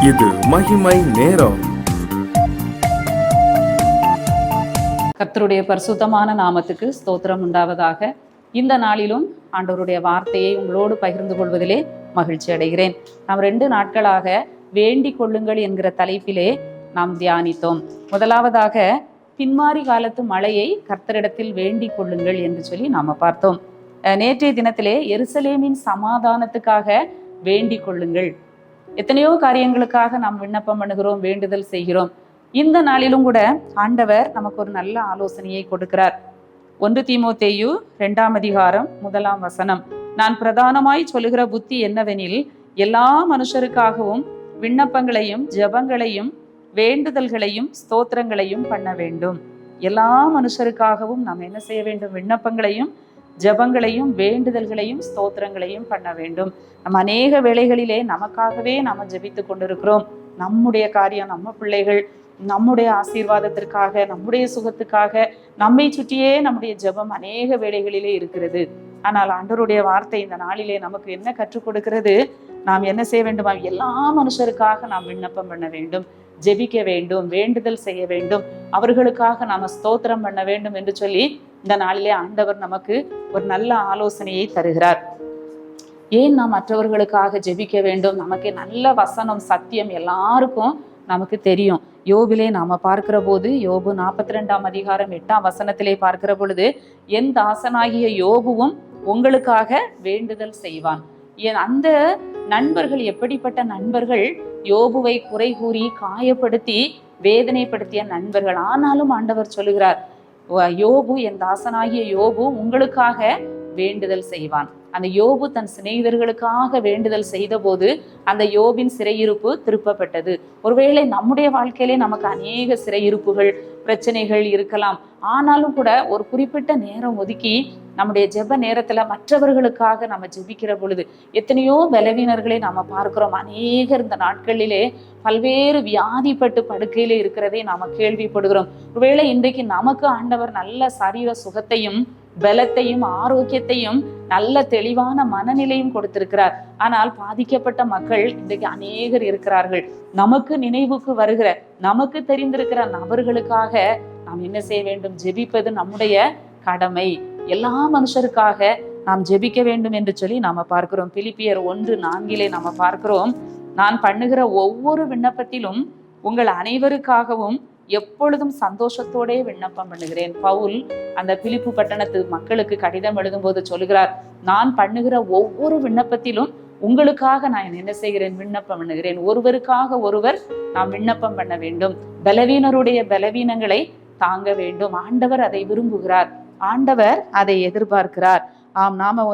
இது மகிமை நேரம். கர்த்தருடைய பரிசுத்தமான நாமத்துக்கு ஸ்தோத்திரம் உண்டாவதாக. இந்த நாளிலும் ஆண்டவருடைய வார்த்தையை உங்களோடு பகிர்ந்து கொள்வதிலே மகிழ்ச்சி அடைகிறேன். நாம் 2 நாட்களாக வேண்டிக் கொள்ளுங்கள் என்கிற தலைப்பிலே நாம் தியானித்தோம். முதலாவதாக பின்மாறி காலத்து மழையை கர்த்தரிடத்தில் வேண்டிக் கொள்ளுங்கள் என்று சொல்லி நாம பார்த்தோம். நேற்றைய தினத்திலே எருசலேமின் சமாதானத்துக்காக வேண்டிக் கொள்ளுங்கள். எத்தனையோ காரியங்களுக்காக நாம் விண்ணப்பம் பண்ணுகிறோம், வேண்டுதல் செய்கிறோம். இந்த நாளிலும் கூட ஆண்டவர் நமக்கு ஒரு நல்ல ஆலோசனையை கொடுக்கிறார். 1 தீமோத்தேயு 2ஆம் அதிகாரம் 1ஆம் வசனம். நான் பிரதானமாய் சொல்லுகிற புத்தி என்னவெனில், எல்லா மனுஷருக்காகவும் விண்ணப்பங்களையும் ஜெபங்களையும் வேண்டுதல்களையும் ஸ்தோத்திரங்களையும் பண்ண வேண்டும். எல்லா மனுஷருக்காகவும் நாம் என்ன செய்ய வேண்டும்? விண்ணப்பங்களையும் ஜெபங்களையும் வேண்டுதல்களையும் ஸ்தோத்திரங்களையும் பண்ண வேண்டும். நம்ம அநேக வேளைகளிலே நமக்காகவே நாம ஜெபித்து கொண்டிருக்கிறோம். நம்முடைய காரியம், நம்ம பிள்ளைகள், நம்முடைய ஆசீர்வாதத்திற்காக, நம்முடைய சுகத்துக்காக நம்மை சுற்றியே நம்முடைய ஜெபம் அநேக வேளைகளிலே இருக்கிறது. ஆனால் ஆண்டவருடைய வார்த்தை இந்த நாளிலே நமக்கு என்ன கற்றுக் கொடுக்கிறது? நாம் என்ன செய்ய வேண்டுமா? எல்லா மனுஷருக்காக நாம் விண்ணப்பம் பண்ண வேண்டும், ஜெபிக்க வேண்டும், வேண்டுதல் செய்ய வேண்டும், அவர்களுக்காக நாம ஸ்தோத்திரம் பண்ண வேண்டும் என்று சொல்லி இந்த நாளிலே ஆண்டவர் நமக்கு ஒரு நல்ல ஆலோசனையை தருகிறார். ஏன் நாம் மற்றவர்களுக்காக ஜெபிக்க வேண்டும்? நமக்கு நல்ல வசனம், சத்தியம் எல்லாருக்கும் நமக்கு தெரியும். யோபிலே நாம பார்க்கிற போது, யோபு 42ஆம் அதிகாரம் 8ஆம் வசனத்திலே பார்க்கிற பொழுது, என் தாசனாகிய யோபுவும் உங்களுக்காக வேண்டுதல் செய்வான். அந்த நண்பர்கள் எப்படிப்பட்ட நண்பர்கள்? யோபுவை குறை கூறி காயப்படுத்தி வேதனைப்படுத்திய நண்பர்கள். ஆனாலும் ஆண்டவர் சொல்லுகிறார், யோபு, என் தாசனாகிய யோபு உங்களுக்காக வேண்டுதல் செய்வான். அந்த யோபு தன் சிநேகிதர்களுக்காக வேண்டுதல் செய்த போது அந்த யோபின் சிறையிருப்பு திருப்பப்பட்டது. ஒருவேளை நம்முடைய வாழ்க்கையிலே நமக்கு அநேக சிறையிருப்புகள், பிரச்சனைகள் இருக்கலாம். ஆனாலும் கூட ஒரு குறிப்பிட்ட நேரம் ஒதுக்கி நம்முடைய ஜெப நேரத்துல மற்றவர்களுக்காக நம்ம ஜெபிக்கிற பொழுது எத்தனையோ பலவீனர்களை நாம பார்க்கிறோம். அநேகர் இந்த நாட்களிலே பல்வேறு வியாதிப்பட்டு படுக்கையிலே இருக்கிறதை நாம கேள்விப்படுகிறோம். ஒருவேளை இன்றைக்கு நமக்கு ஆண்டவர் நல்ல சரீர சுகத்தையும் பலத்தையும் ஆரோக்கியத்தையும் நல்ல தெளிவான மனநிலையும் கொடுத்திருக்கிறார். ஆனால் பாதிக்கப்பட்ட மக்கள் இன்றைக்கு அநேகர் இருக்கிறார்கள். நமக்கு நினைவுக்கு வருகிற, நமக்கு தெரிந்திருக்கிற நபர்களுக்காக நாம் என்ன செய்ய வேண்டும்? ஜெபிப்பது நம்முடைய கடமை. எல்லா மனுஷருக்காக நாம் ஜெபிக்க வேண்டும் என்று சொல்லி நாம பார்க்கிறோம். பிலிப்பியர் 1:4 நாம பார்க்கிறோம், நான் பண்ணுகிற ஒவ்வொரு விண்ணப்பத்திலும் உங்கள் அனைவருக்காகவும் எப்பொழுதும் சந்தோஷத்தோடே விண்ணப்பம் பண்ணுகிறேன். பவுல் அந்த பிலிப்பு பட்டணத்து மக்களுக்கு கடிதம் எழுதும் போது சொல்லுகிறார், நான் பண்ணுகிற ஒவ்வொரு விண்ணப்பத்திலும் உங்களுக்காக நான் என்ன செய்கிறேன்? விண்ணப்பம் பண்ணுகிறேன். ஒருவருக்காக ஒருவர் நாம் விண்ணப்பம் பண்ண வேண்டும். பலவீனருடைய பலவீனங்களை தாங்க வேண்டும். ஆண்டவர் அதை விரும்புகிறார், ஆண்டவர் அதை எதிர்பார்க்கிறார். நாம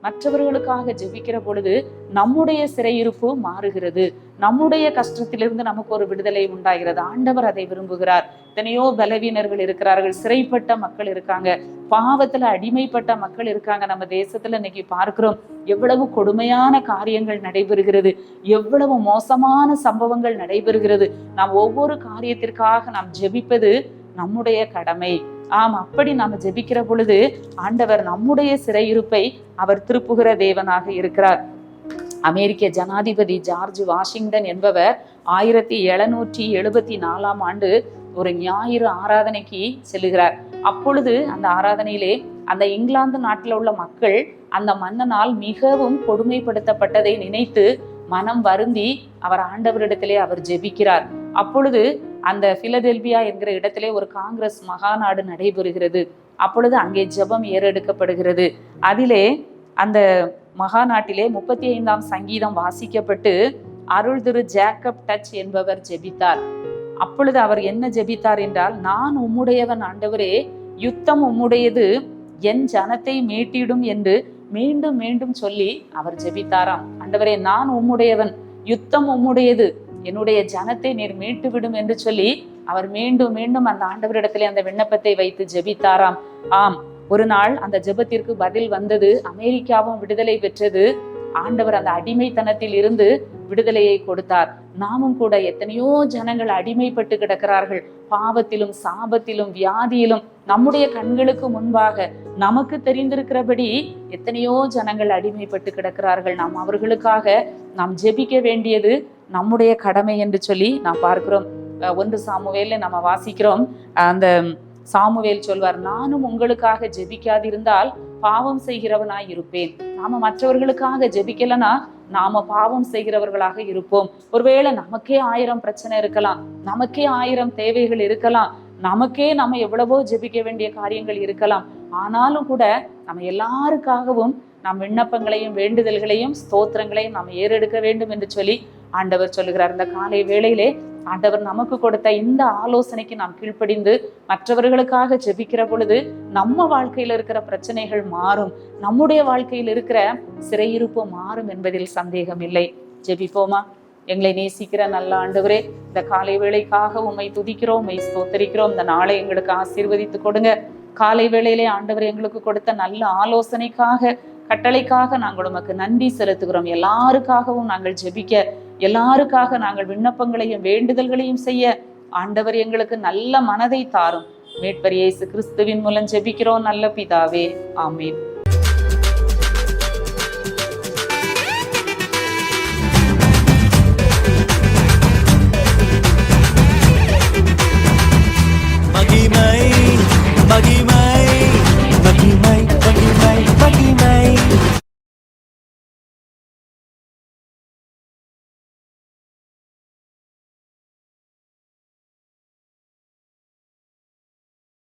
மற்றவர்களுக்காக ஜெபிக்கிற பொழுது நம்முடைய சிறையிருப்பு மாறுகிறது, நம்முடைய கஷ்டத்திலிருந்து நமக்கு ஒரு விடுதலை உண்டாகிறது. ஆண்டவர் அதை விரும்புகிறார். எத்தனையோ பலவீனர்கள் இருக்கிறார்கள், சிறைப்பட்ட மக்கள் இருக்காங்க, பாவத்துல அடிமைப்பட்ட மக்கள் இருக்காங்க. நம்ம தேசத்துல இன்னைக்கு பார்க்கிறோம், எவ்வளவு கொடுமையான காரியங்கள் நடைபெறுகிறது, எவ்வளவு மோசமான சம்பவங்கள் நடைபெறுகிறது. நாம் ஒவ்வொரு காரியத்திற்காக நாம் ஜெபிப்பது நம்முடைய கடமை. அப்படி நாம ஜெபிக்கிற பொழுது ஆண்டவர் நம்முடைய சிறையிருப்பை அவர் திருப்புகிற தேவனாக இருக்கிறார். அமெரிக்க ஜனாதிபதி ஜார்ஜ் வாஷிங்டன் என்பவர் 1774ஆம் ஆண்டு ஒரு ஞாயிறு ஆராதனைக்கு செல்லுகிறார். அப்பொழுது அந்த ஆராதனையிலே அந்த இங்கிலாந்து நாட்டில் உள்ள மக்கள் அந்த மன்னனால் மிகவும் கொடுமைப்படுத்தப்பட்டதை நினைத்து மனம் வருந்தி அவர் ஆண்டவரிடத்திலே அவர் ஜெபிக்கிறார். அப்பொழுது அந்த பிலடெல்பியா என்கிற இடத்திலே ஒரு காங்கிரஸ் மகாநாடு நடைபெறுகிறது. அப்பொழுது அங்கே ஜெபம் ஏறெடுக்கப்படுகிறது. அதிலே அந்த மகாநாட்டிலே 35ஆம் சங்கீதம் வாசிக்கப்பட்டு அருள் திரு ஜேக்கப் டச் என்பவர் ஜெபித்தார். அப்பொழுது அவர் என்ன ஜெபித்தார் என்றால், நான் உம்முடையவன் ஆண்டவரே, யுத்தம் உம்முடையது, என் ஜனத்தை மீட்டிடும் என்று மீண்டும் மீண்டும் சொல்லி அவர் ஜெபித்தாராம். ஆண்டவரே, நான் உம்முடையவன், யுத்தம் உம்முடையது, என்னுடைய ஜனத்தை நீர் மீட்டு விடும் என்று சொல்லி அவர் மீண்டும் மீண்டும் அந்த ஆண்டவரிடத்திலே அந்த விண்ணப்பத்தை வைத்து ஜெபித்தாராம். ஒரு நாள் அந்த ஜெபத்திற்கு பதில் வந்தது. அமெரிக்காவும் விடுதலை பெற்றது. ஆண்டவர் அந்த அடிமைத்தனத்தில் இருந்து விடுதலையை கொடுத்தார். நாமும் கூட எத்தனையோ ஜனங்கள் அடிமைப்பட்டு கிடக்கிறார்கள். பாவத்திலும் சாபத்திலும் வியாதியிலும் நம்முடைய கண்களுக்கு முன்பாக நமக்கு தெரிந்திருக்கிறபடி எத்தனையோ ஜனங்கள் அடிமைப்பட்டு கிடக்கிறார்கள். நாம் அவர்களுக்காக நாம் ஜெபிக்க வேண்டியது நம்முடைய கடமை என்று சொல்லி நாம் பார்க்கிறோம். 1 சாமுவேல்ல நம்ம வாசிக்கிறோம். அந்த சாமுவேல் சொல்வார், நானும் உங்களுக்காக ஜெபிக்காதிருந்தால் பாவம் செய்கிறவனாய் இருப்பேன். நாம மற்றவர்களுக்காக ஜெபிக்கலனா நாம பாவம் செய்கிறவர்களாக இருப்போம். ஒருவேளை நமக்கே 1000 பிரச்சனை இருக்கலாம், நமக்கே 1000 தேவைகள் இருக்கலாம், நமக்கே நம்ம எவ்வளவோ ஜெபிக்க வேண்டிய காரியங்கள் இருக்கலாம். ஆனாலும் கூட நம்ம எல்லாருக்காகவும் நம் விண்ணப்பங்களையும் வேண்டுதல்களையும் ஸ்தோத்திரங்களையும் நாம் ஏறெடுக்க வேண்டும் என்று சொல்லி ஆண்டவர் சொல்லுகிறார். இந்த காலை வேளையிலே ஆண்டவர் நமக்கு கொடுத்த இந்த ஆலோசனைக்கு நாம் கீழ்ப்படிந்து மற்றவர்களுக்காக ஜெபிக்கிற பொழுது நம்ம வாழ்க்கையில் இருக்கிற பிரச்சனைகள் மாறும், நம்முடைய வாழ்க்கையில் இருக்கிற சிறையிருப்பு மாறும் என்பதில் சந்தேகம் இல்லை. ஜெபிப்போமா? எங்களை நேசிக்கிற நல்ல ஆண்டவரே, இந்த காலை வேளைக்காக உம்மை துதிக்கிறோம், உம்மை ஸ்தோத்தரிக்கிறோம். இந்த நாளை எங்களுக்கு ஆசீர்வதித்து கொடுங்க. காலை வேளையிலே ஆண்டவர் எங்களுக்கு கொடுத்த நல்ல ஆலோசனைக்காக, கட்டளைக்காக நாங்கள் உமக்கு நன்றி செலுத்துகிறோம். எல்லாருக்காகவும் நாங்கள் ஜெபிக்க, எல்லாருக்காக நாங்கள் விண்ணப்பங்களையும் வேண்டுதல்களையும் செய்ய ஆண்டவர் எங்களுக்கு நல்ல மனதை தாரும். மீட்பர் இயேசு கிறிஸ்துவின் மூலம் ஜெபிக்கிறோம் நல்ல பிதாவே, ஆமீன்.